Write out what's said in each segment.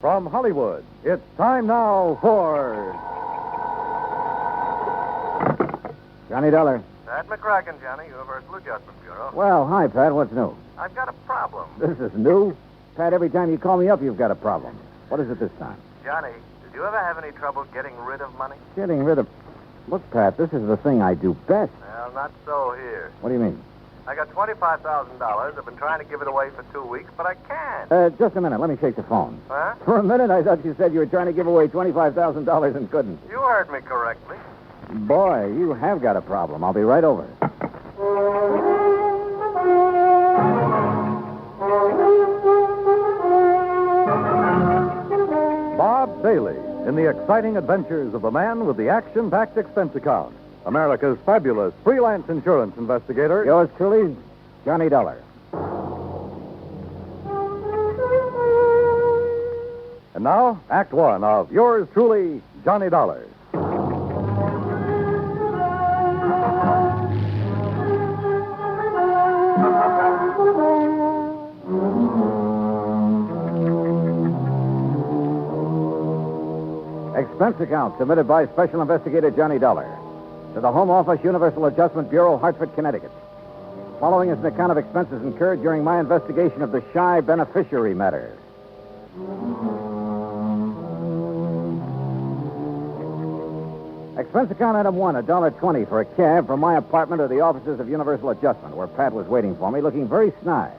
From Hollywood, it's time now for... Johnny Dollar. Pat McCracken, Johnny, Universal Adjustment Bureau. Well, hi, Pat. What's new? I've got a problem. This is new? Pat, every time you call me up, you've got a problem. What is it this time? Johnny, did you ever have any trouble getting rid of money? Getting rid of... Look, Pat, this is the thing I do best. Well, not so here. What do you mean? I got $25,000. I've been trying to give it away for 2 weeks, but I can't. Just a minute. Let me shake the phone. Huh? For a minute, I thought you said you were trying to give away $25,000 and couldn't. You heard me correctly. Boy, you have got a problem. I'll be right over. Bob Bailey in the exciting adventures of the man with the action-packed expense account. America's fabulous freelance insurance investigator. Yours truly, Johnny Dollar. And now, Act One of yours truly, Johnny Dollar. Expense account submitted by Special Investigator Johnny Dollar to the Home Office, Universal Adjustment Bureau, Hartford, Connecticut. Following is an account of expenses incurred during my investigation of the Shy Beneficiary Matter. Expense account item one, $1.20 for a cab from my apartment to the offices of Universal Adjustment, where Pat was waiting for me, looking very snide.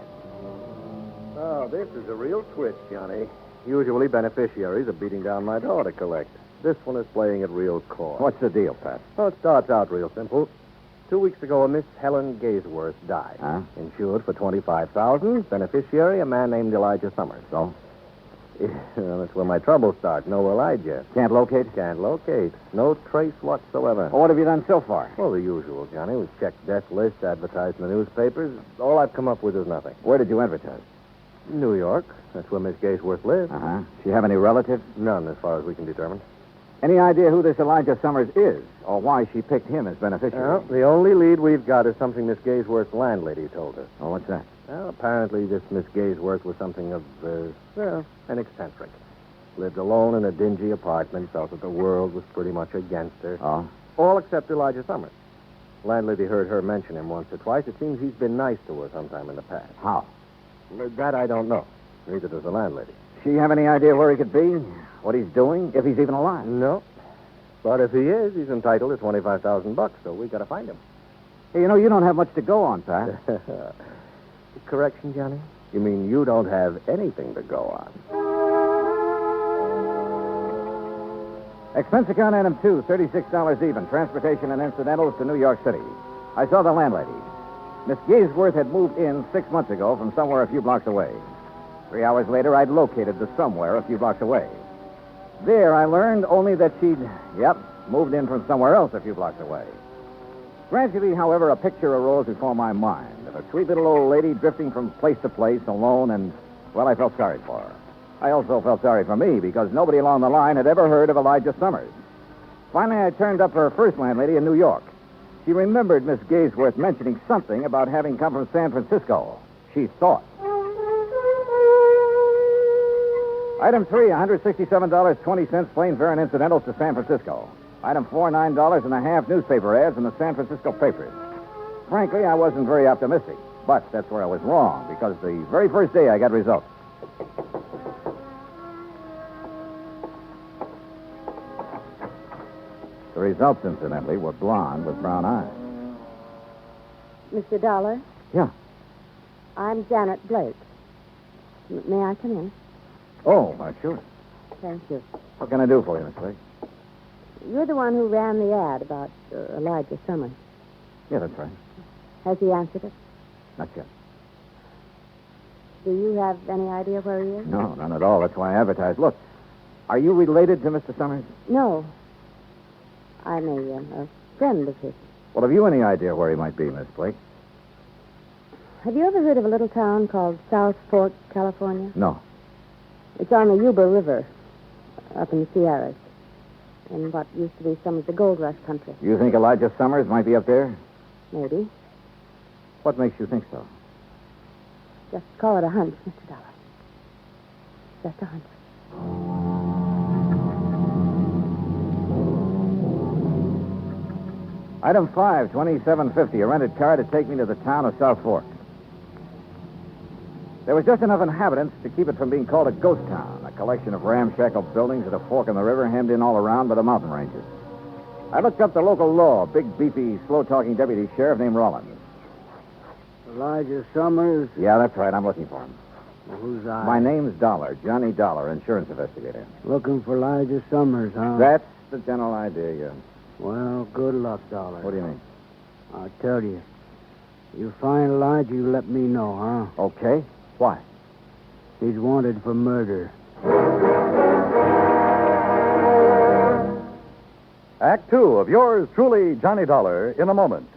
Oh, this is a real twist, Johnny. Usually beneficiaries are beating down my door to collect. This one is playing it real coy. What's the deal, Pat? Well, it starts out real simple. 2 weeks ago, a Miss Helen Gaysworth died. Huh? Insured for $25,000. Beneficiary, a man named Elijah Summers. So? Well, that's where my troubles start. No Elijah. Can't locate? Can't locate. No trace whatsoever. Well, what have you done so far? Well, the usual, Johnny. We've checked death lists, advertised in the newspapers. All I've come up with is nothing. Where did you advertise? New York. That's where Miss Gaysworth lives. Uh-huh. She have any relatives? None, as far as we can determine. Any idea who this Elijah Summers is, or why she picked him as beneficiary? Well, the only lead we've got is something Miss Gaysworth's landlady told us. Oh, what's that? Well, apparently this Miss Gaysworth was something of, an eccentric. Lived alone in a dingy apartment, felt that the world was pretty much against her. Oh? All except Elijah Summers. Landlady heard her mention him once or twice. It seems he's been nice to her sometime in the past. How? That I don't know. Neither does the landlady. She have any idea where he could be? What he's doing? If he's even alive? No. But if he is, he's entitled to $25,000, so we got to find him. Hey, you know, you don't have much to go on, Pat. Correction, Johnny? You mean you don't have anything to go on? Expense account item two, $36 even. Transportation and incidentals to New York City. I saw the landlady. Miss Gaysworth had moved in 6 months ago from somewhere a few blocks away. 3 hours later, I'd located the somewhere a few blocks away. There, I learned only that she'd, moved in from somewhere else a few blocks away. Gradually, however, a picture arose before my mind of a sweet little old lady drifting from place to place alone, and, well, I felt sorry for her. I also felt sorry for me because nobody along the line had ever heard of Elijah Summers. Finally, I turned up her first landlady in New York. She remembered Miss Gaysworth mentioning something about having come from San Francisco. She thought. Item three, $167.20 plane fare and incidentals to San Francisco. Item four, $9.50 newspaper ads in the San Francisco papers. Frankly, I wasn't very optimistic, but that's where I was wrong, because the very first day I got results. The results, incidentally, were blonde with brown eyes. Mr. Dollar? Yeah. I'm Janet Blake. May I come in? Oh, sure. Thank you. What can I do for you, Miss Blake? You're the one who ran the ad about Elijah Summers. Yeah, that's right. Has he answered it? Not yet. Do you have any idea where he is? No, none at all. That's why I advertised. Look, are you related to Mr. Summers? No. I'm a friend of his. Well, have you any idea where he might be, Miss Blake? Have you ever heard of a little town called South Fork, California? No. It's on the Yuba River, up in the Sierras, in what used to be some of the gold rush country. You think Elijah Summers might be up there? Maybe. What makes you think so? Just call it a hunch, Mr. Dollar. Just a hunch. Item 5, 2750, a rented car to take me to the town of South Fork. There was just enough inhabitants to keep it from being called a ghost town, a collection of ramshackle buildings at a fork in the river hemmed in all around by the mountain ranges. I looked up the local law, a big, beefy, slow-talking deputy sheriff named Rollins. Elijah Summers? Yeah, that's right. I'm looking for him. Well, who's I? My name's Dollar, Johnny Dollar, insurance investigator. Looking for Elijah Summers, huh? That's the general idea, yeah. Well, good luck, Dollar. What do you mean? I'll tell you. You find Elijah, you let me know, huh? Okay. Why? He's wanted for murder. Act two of yours truly, Johnny Dollar, in a moment.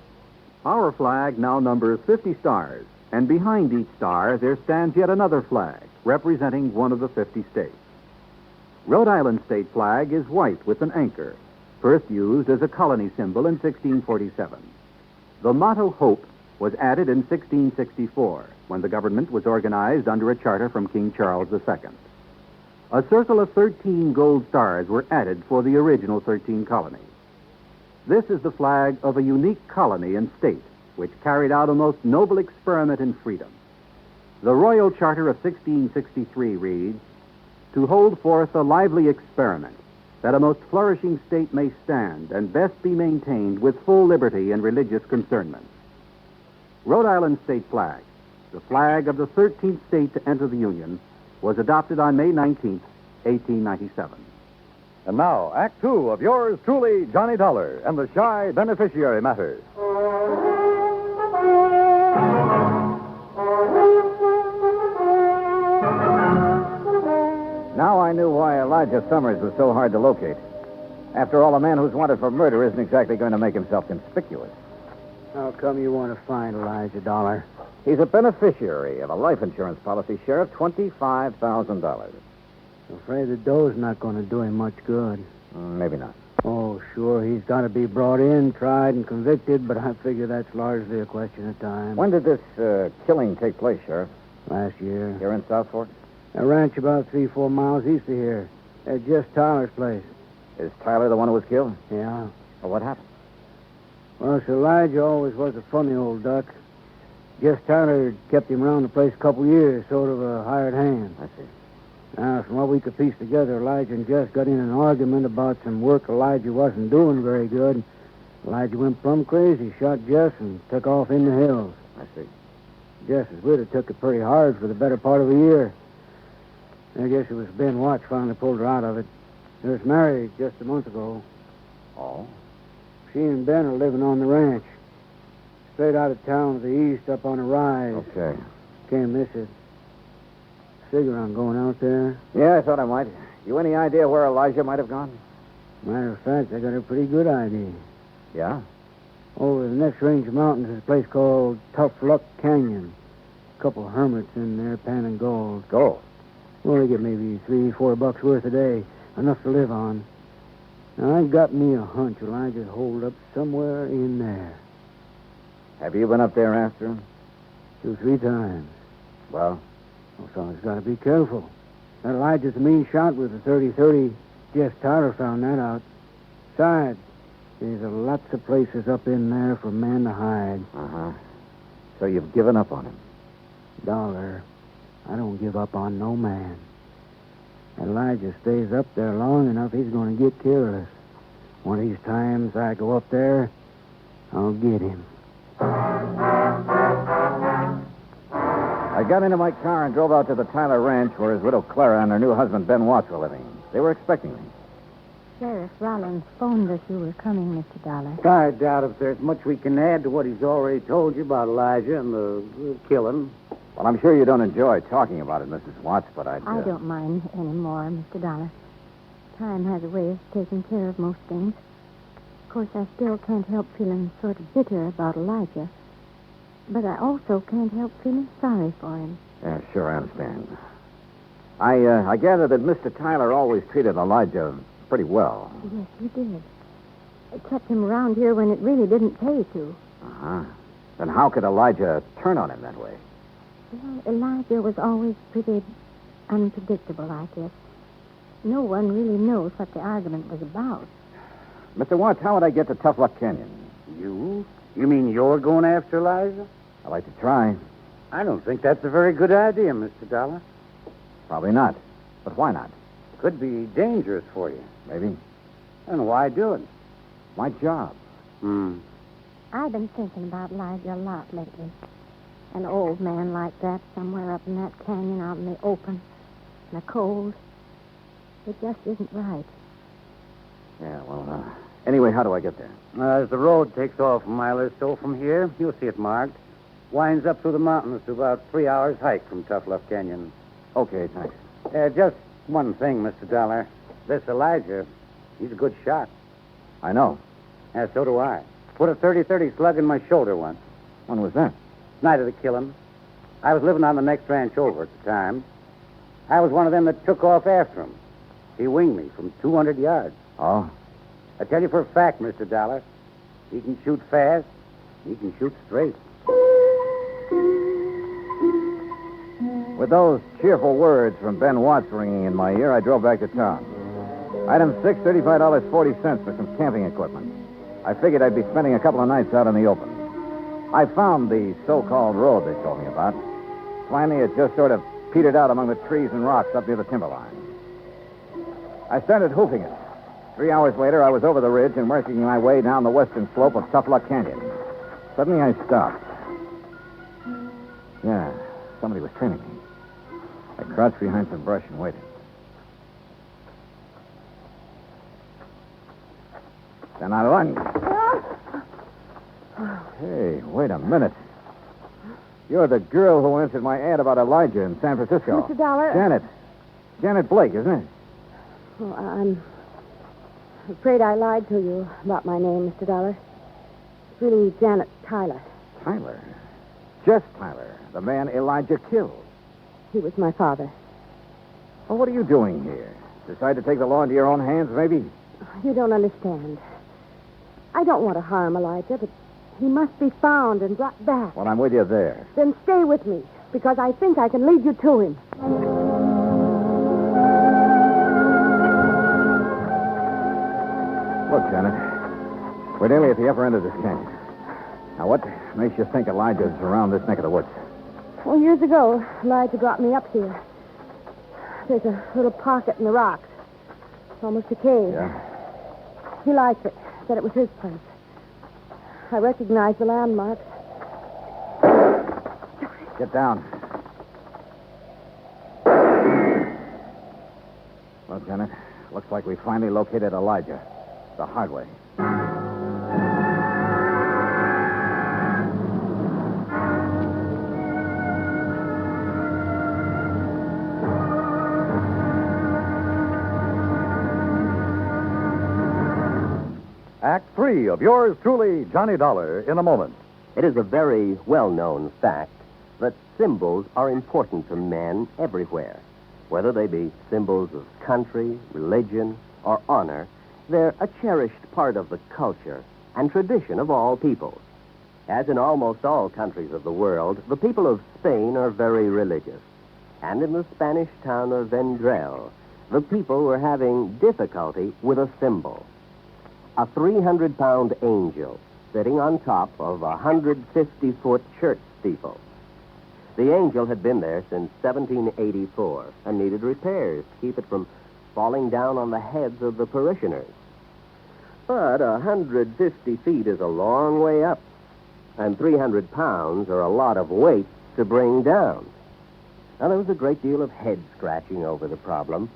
Our flag now numbers 50 stars, and behind each star there stands yet another flag, representing one of the 50 states. Rhode Island's state flag is white with an anchor, first used as a colony symbol in 1647. The motto Hope was added in 1664, when the government was organized under a charter from King Charles II. A circle of 13 gold stars were added for the original 13 colonies. This is the flag of a unique colony and state, which carried out a most noble experiment in freedom. The Royal Charter of 1663 reads, "To hold forth a lively experiment, that a most flourishing state may stand and best be maintained with full liberty and religious concernment." Rhode Island's state flag, the flag of the 13th state to enter the Union, was adopted on May 19th, 1897. And now, Act two of yours truly, Johnny Dollar, and the Shy Beneficiary Matter. Now I knew why Elijah Summers was so hard to locate. After all, a man who's wanted for murder isn't exactly going to make himself conspicuous. How come you want to find Elijah, Dollar? He's a beneficiary of a life insurance policy, Sheriff, $25,000. I'm afraid the dough's not going to do him much good. Maybe not. Oh, sure, he's got to be brought in, tried, and convicted, but I figure that's largely a question of time. When did this killing take place, Sheriff? Last year. Here in South Fork? A ranch about 3-4 miles east of here. At Jess Tyler's place. Is Tyler the one who was killed? Yeah. Well, what happened? Well, so Elijah always was a funny old duck. Jess Tyler kept him around the place a couple years, sort of a hired hand. I see. Now, from what we could piece together, Elijah and Jess got in an argument about some work Elijah wasn't doing very good. Elijah went plumb crazy, shot Jess, and took off in the hills. I see. Jess's widow took it pretty hard for the better part of a year. I guess it was Ben Watts finally pulled her out of it. They was married just a month ago. Oh? She and Ben are living on the ranch. Straight out of town to the east, up on a rise. Okay. Can't miss it. Figure on going out there. Yeah, I thought I might. You any idea where Elijah might have gone? Matter of fact, I got a pretty good idea. Yeah? Over the next range of mountains is a place called Tough Luck Canyon. A couple of hermits in there panning gold. Gold? Well, they get maybe $3-4 worth a day. Enough to live on. Now, I got me a hunch Elijah's holed up somewhere in there. Have you been up there after him? 2-3 times. Well? Well, someone's got to be careful. That Elijah's a mean shot with a 30-30. Jess Tyler found that out. Besides, there's lots of places up in there for men to hide. Uh-huh. So you've given up on him? Dollar, I don't give up on no man. Elijah stays up there long enough, he's going to get careless. One of these times I go up there, I'll get him. I got into my car and drove out to the Tyler Ranch where his widow Clara and her new husband Ben Watts were living. They were expecting me. Sheriff Rollins phoned us you were coming, Mr. Dollar. I doubt if there's much we can add to what he's already told you about Elijah and the killing. Well, I'm sure you don't enjoy talking about it, Mrs. Watts, but I don't mind any more, Mr. Dollar. Time has a way of taking care of most things. Of course, I still can't help feeling sort of bitter about Elijah. But I also can't help feeling sorry for him. Yeah, sure, I understand. I gather that Mr. Tyler always treated Elijah pretty well. Yes, he did. It kept him around here when it really didn't pay to. Uh-huh. Then how could Elijah turn on him that way? Well, Elijah was always pretty unpredictable, I guess. No one really knows what the argument was about. Mr. Watts, how would I get to Tough Luck Canyon? You? You mean you're going after Eliza? I'd like to try. I don't think that's a very good idea, Mr. Dollar. Probably not. But why not? Could be dangerous for you. Maybe. And why do it? My job. I've been thinking about Elijah a lot lately. An old man like that somewhere up in that canyon out in the open, in the cold. It just isn't right. Yeah, well, anyway, how do I get there? As the road takes off a mile or so from here, you'll see it marked. Winds up through the mountains to about 3 hours hike from Tough Luck Canyon. Okay, thanks. Just one thing, Mr. Dollar. This Elijah, he's a good shot. I know. So do I. Put a 30-30 slug in my shoulder once. When was that? Night of the killing. I was living on the next ranch over at the time. I was one of them that took off after him. He winged me from 200 yards. Oh? I tell you for a fact, Mr. Dollar, he can shoot fast, he can shoot straight. With those cheerful words from Ben Watts ringing in my ear, I drove back to town. Item 6, $35.40 for some camping equipment. I figured I'd be spending a couple of nights out in the open. I found the so-called road they told me about. Finally, it just sort of petered out among the trees and rocks up near the timberline. I started hoofing it. 3 hours later, I was over the ridge and working my way down the western slope of Tough Luck Canyon. Suddenly, I stopped. Yeah, somebody was trailing me. I crouched behind some brush and waited. Then I lunged. Hey, wait a minute. You're the girl who answered my ad about Elijah in San Francisco. Mr. Dollar. Janet. Janet Blake, isn't it? Oh, I'm afraid I lied to you about my name, Mr. Dollar. It's really Janet Tyler. Tyler. Just Tyler, the man Elijah killed. He was my father. Well, what are you doing here? Decide to take the law into your own hands, maybe? You don't understand. I don't want to harm Elijah, but he must be found and brought back. Well, I'm with you there. Then stay with me, because I think I can lead you to him. Look, Janet, we're nearly at the upper end of this canyon. Now, what makes you think Elijah's around this neck of the woods? Well, years ago, Elijah brought me up here. There's a little pocket in the rocks. It's almost a cave. Yeah? He liked it. Said it was his place. I recognized the landmarks. Get down. Well, Janet, looks like we finally located Elijah. The hard way. Act 3 of yours truly, Johnny Dollar, in a moment. It is a very well-known fact that symbols are important to men everywhere. Whether they be symbols of country, religion, or honor, they're a cherished part of the culture and tradition of all peoples. As in almost all countries of the world, the people of Spain are very religious. And in the Spanish town of Vendrell, the people were having difficulty with a symbol. A 300-pound angel sitting on top of a 150-foot church steeple. The angel had been there since 1784 and needed repairs to keep it from falling down on the heads of the parishioners. But 150 feet is a long way up, and 300 pounds are a lot of weight to bring down. Now, there was a great deal of head-scratching over the problem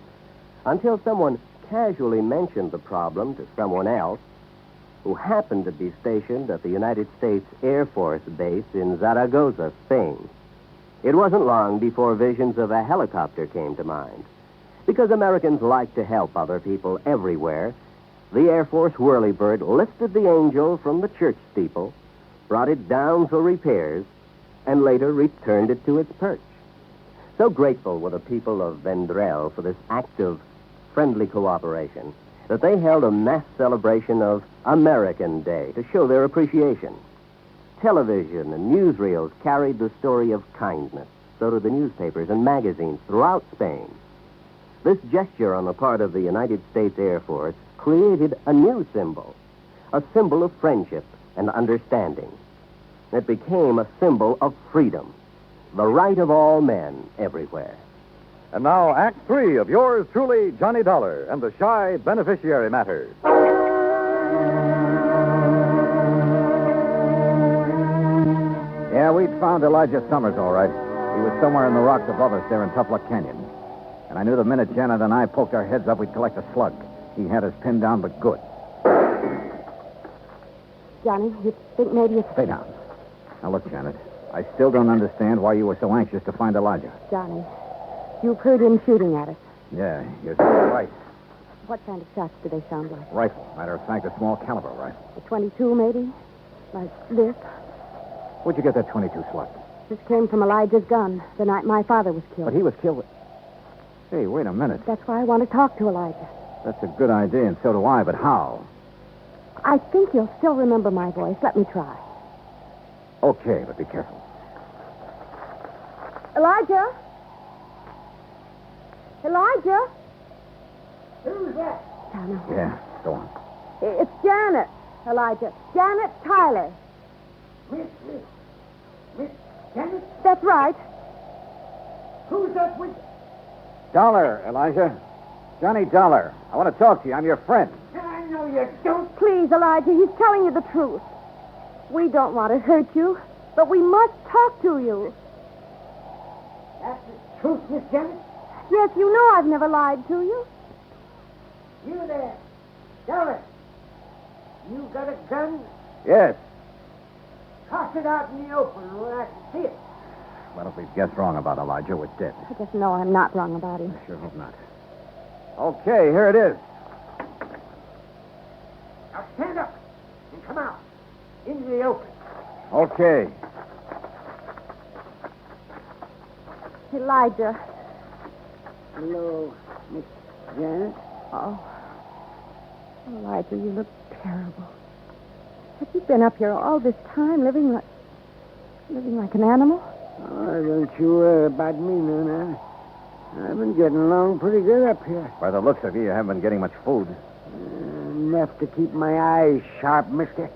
until someone casually mentioned the problem to someone else who happened to be stationed at the United States Air Force Base in Zaragoza, Spain. It wasn't long before visions of a helicopter came to mind. Because Americans like to help other people everywhere, the Air Force whirlybird lifted the angel from the church steeple, brought it down for repairs, and later returned it to its perch. So grateful were the people of Vendrell for this act of friendly cooperation that they held a mass celebration of American Day to show their appreciation. Television and newsreels carried the story of kindness. So did the newspapers and magazines throughout Spain. This gesture on the part of the United States Air Force created a new symbol, a symbol of friendship and understanding. It became a symbol of freedom, the right of all men everywhere. And now, Act 3 of yours truly, Johnny Dollar, and the Shy Beneficiary Matter. Yeah, we'd found Elijah Summers, all right. He was somewhere in the rocks above us there in Tough Luck Canyon. And I knew the minute Janet and I poked our heads up, we'd collect a slug. He had us pinned down, but good. Johnny, you think maybe it's... Stay down. Now, look, Janet, I still don't understand why you were so anxious to find Elijah. Johnny, you've heard him shooting at us. Yeah, you're right. What kind of shots do they sound like? Rifle. Matter of fact, a small caliber rifle. A 22, maybe? Like this? Where'd you get that 22 slug? This came from Elijah's gun the night my father was killed. But he was killed. Hey, wait a minute. That's why I want to talk to Elijah. That's a good idea, and so do I, but how? I think you'll still remember my voice. Let me try. Okay, but be careful. Elijah? Elijah? Who's that? Johnny. Yeah, go on. It's Janet, Elijah. Janet Tyler. Miss Janet? That's right. Who's that with... Dollar, Elijah. Johnny Dollar. I want to talk to you. I'm your friend. I know you don't. Please, Elijah, he's telling you the truth. We don't want to hurt you, but we must talk to you. That's the truth, Miss Janet. Yes, you know I've never lied to you. You there. Dollar. You got a gun? Yes. Toss it out in the open where I can see it. Well, if we've guessed wrong about Elijah, we're dead. I just know I'm not wrong about him. I sure hope not. Okay, here it is. Now stand up and come out into the open. Okay. Elijah. Hello, Miss Janet. Oh. Elijah, you look terrible. Have you been up here all this time living like an animal? Oh, don't you worry about me, Nana. I've been getting along pretty good up here. By the looks of you, you haven't been getting much food. Enough to keep my eyes sharp, mister.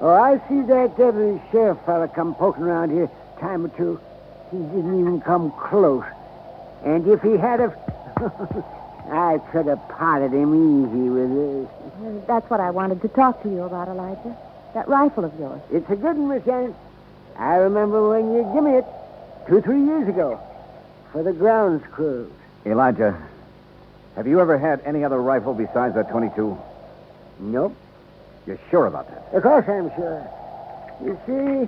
Oh, I see that deputy sheriff fella come poking around here a time or two. He didn't even come close. And if he had have... I could have potted him easy with this. That's what I wanted to talk to you about, Elijah. That rifle of yours. It's a good one, Miss Janet. I remember when you give me it 2-3 years ago for the grounds crew. Elijah, have you ever had any other rifle besides that 22? Nope. You're sure about that? Of course I'm sure. You see,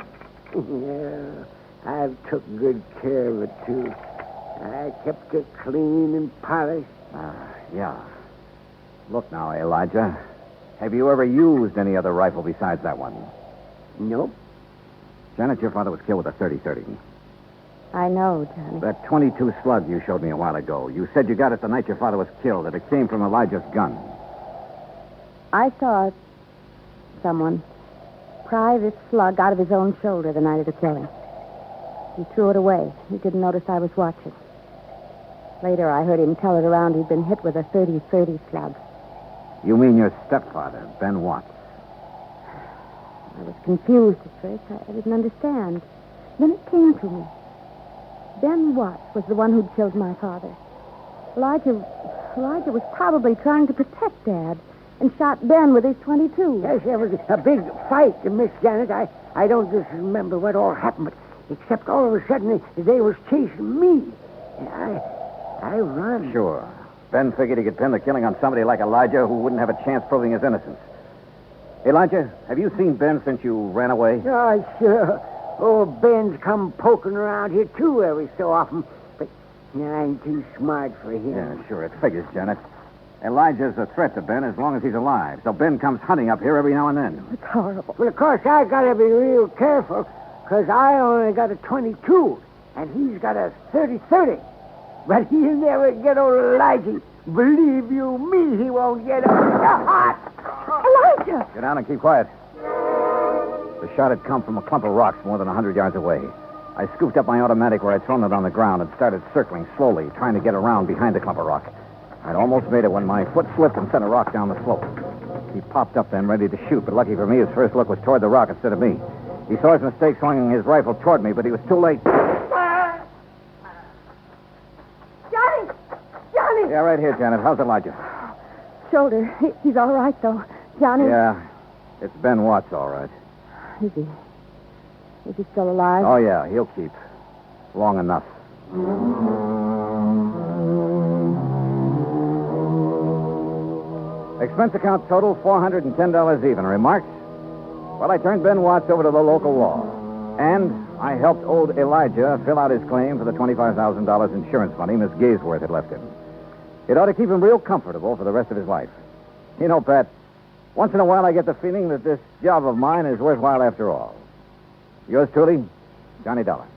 yeah, I've took good care of it, too. I kept it clean and polished. Yeah. Look now, Elijah. Have you ever used any other rifle besides that one? Nope. Janet, your father was killed with a 30-30. I know, Johnny. That 22 slug you showed me a while ago. You said you got it the night your father was killed, that it came from Elijah's gun. I saw someone pry this slug out of his own shoulder the night of the killing. He threw it away. He didn't notice I was watching. Later, I heard him tell it around he'd been hit with a 30-30 slug. You mean your stepfather, Ben Watts? I was confused at first. I didn't understand. Then it came to me. Ben Watts was the one who'd killed my father. Elijah was probably trying to protect Dad and shot Ben with his 22. Yes, there was a big fight, Miss Janet. I don't just remember what all happened, but except all of a sudden they was chasing me. I run. Sure. Ben figured he could pin the killing on somebody like Elijah who wouldn't have a chance proving his innocence. Elijah, have you seen Ben since you ran away? Oh, sure. Oh, Ben's come poking around here, too, every so often. But I ain't too smart for him. Yeah, sure. It figures, Janet. Elijah's a threat to Ben as long as he's alive. So Ben comes hunting up here every now and then. It's horrible. Well, of course, I got to be real careful, because I only got a 22, and he's got a 30-30. But he'll never get old Elijah. Believe you me, he won't get old. Elijah! Get down and keep quiet. The shot had come from a clump of rocks more than 100 yards away. I scooped up my automatic where I'd thrown it on the ground and started circling slowly, trying to get around behind the clump of rock. I'd almost made it when my foot slipped and sent a rock down the slope. He popped up then, ready to shoot, but lucky for me, his first look was toward the rock instead of me. He saw his mistake, swinging his rifle toward me, but he was too late. Johnny! Johnny! Yeah, right here, Janet. How's Elijah? Shoulder. He's all right, though. Johnny? Yeah, it's Ben Watts, all right. Is he still alive? Oh, yeah, he'll keep. Long enough. Expense account total, $410 even. Remarks? Well, I turned Ben Watts over to the local law. And I helped old Elijah fill out his claim for the $25,000 insurance money Miss Gaysworth had left him. It ought to keep him real comfortable for the rest of his life. You know, Pat, once in a while I get the feeling that this job of mine is worthwhile after all. Yours truly, Johnny Dollar.